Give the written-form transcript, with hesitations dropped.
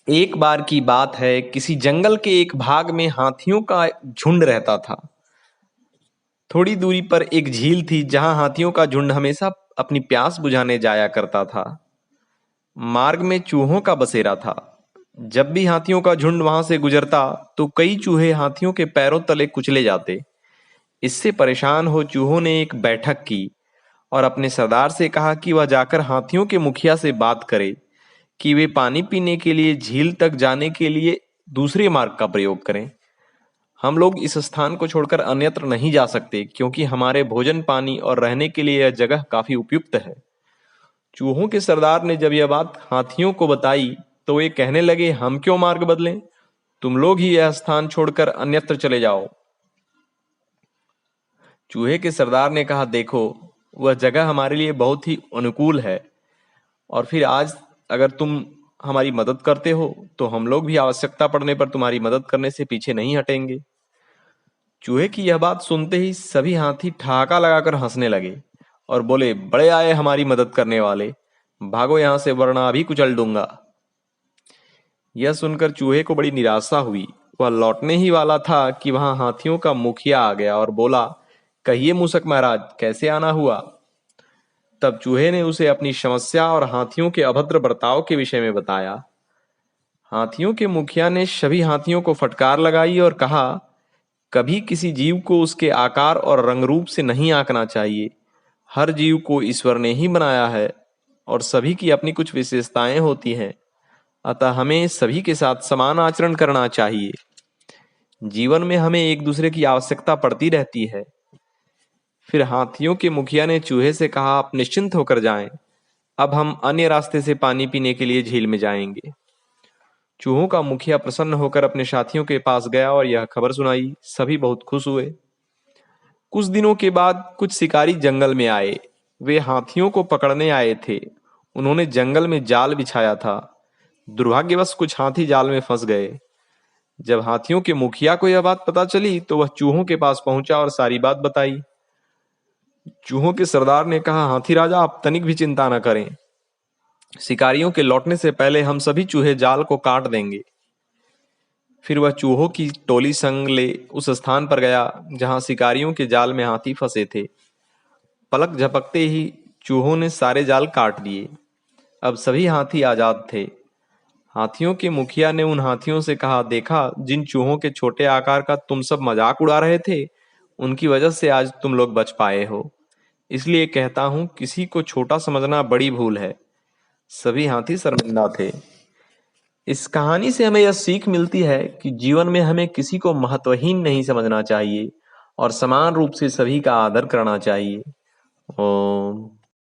एक बार की बात है, किसी जंगल के एक भाग में हाथियों का झुंड रहता था। थोड़ी दूरी पर एक झील थी जहां हाथियों का झुंड हमेशा अपनी प्यास बुझाने जाया करता था। मार्ग में चूहों का बसेरा था। जब भी हाथियों का झुंड वहां से गुजरता तो कई चूहे हाथियों के पैरों तले कुचले जाते। इससे परेशान हो चूहों ने एक बैठक की और अपने सरदार से कहा कि वह जाकर हाथियों के मुखिया से बात करे कि वे पानी पीने के लिए झील तक जाने के लिए दूसरे मार्ग का प्रयोग करें। हम लोग इस स्थान को छोड़कर अन्यत्र नहीं जा सकते क्योंकि हमारे भोजन पानी और रहने के लिए यह जगह काफी उपयुक्त है। चूहों के सरदार ने जब यह बात हाथियों को बताई तो वे कहने लगे, हम क्यों मार्ग बदलें? तुम लोग ही यह स्थान छोड़कर अन्यत्र चले जाओ। चूहे के सरदार ने कहा, देखो, वह जगह हमारे लिए बहुत ही अनुकूल है और फिर आज अगर तुम हमारी मदद करते हो तो हम लोग भी आवश्यकता पड़ने पर तुम्हारी मदद करने से पीछे नहीं हटेंगे। चूहे की यह बात सुनते ही सभी हाथी ठहाका लगाकर हंसने लगे और बोले, बड़े आए हमारी मदद करने वाले, भागो यहां से वरना अभी कुचल दूंगा। यह सुनकर चूहे को बड़ी निराशा हुई। वह लौटने ही वाला था कि वहां हाथियों का मुखिया आ गया और बोला, कहिए मूसक महाराज, कैसे आना हुआ? तब चूहे ने उसे अपनी समस्या और हाथियों के अभद्र बर्ताव के विषय में बताया। हाथियों के मुखिया ने सभी हाथियों को फटकार लगाई और कहा, कभी किसी जीव को उसके आकार और रंग रूप से नहीं आंकना चाहिए। हर जीव को ईश्वर ने ही बनाया है और सभी की अपनी कुछ विशेषताएं होती हैं। अतः हमें सभी के साथ समान आचरण करना चाहिए। जीवन में हमें एक दूसरे की आवश्यकता पड़ती रहती है। फिर हाथियों के मुखिया ने चूहे से कहा, आप निश्चिंत होकर जाएं। अब हम अन्य रास्ते से पानी पीने के लिए झील में जाएंगे। चूहों का मुखिया प्रसन्न होकर अपने साथियों के पास गया और यह खबर सुनाई। सभी बहुत खुश हुए। कुछ दिनों के बाद कुछ शिकारी जंगल में आए। वे हाथियों को पकड़ने आए थे। उन्होंने जंगल में जाल बिछाया था। दुर्भाग्यवश कुछ हाथी जाल में फंस गए। जब हाथियों के मुखिया को यह बात पता चली तो वह चूहों के पास पहुंचा और सारी बात बताई। चूहों के सरदार ने कहा, हाथी राजा, आप तनिक भी चिंता न करें। शिकारियों के लौटने से पहले हम सभी चूहे जाल को काट देंगे। फिर वह चूहों की टोली संग ले उस स्थान पर गया जहां शिकारियों के जाल में हाथी फंसे थे। पलक झपकते ही चूहों ने सारे जाल काट दिए। अब सभी हाथी आजाद थे। हाथियों के मुखिया ने उन हाथियों से कहा, देखा, जिन चूहों के छोटे आकार का तुम सब मजाक उड़ा रहे थे, उनकी वजह से आज तुम लोग बच पाए हो। इसलिए कहता हूं, किसी को छोटा समझना बड़ी भूल है। सभी हाथी शर्मिंदा थे। इस कहानी से हमें यह सीख मिलती है कि जीवन में हमें किसी को महत्वहीन नहीं समझना चाहिए और समान रूप से सभी का आदर करना चाहिए। ओम।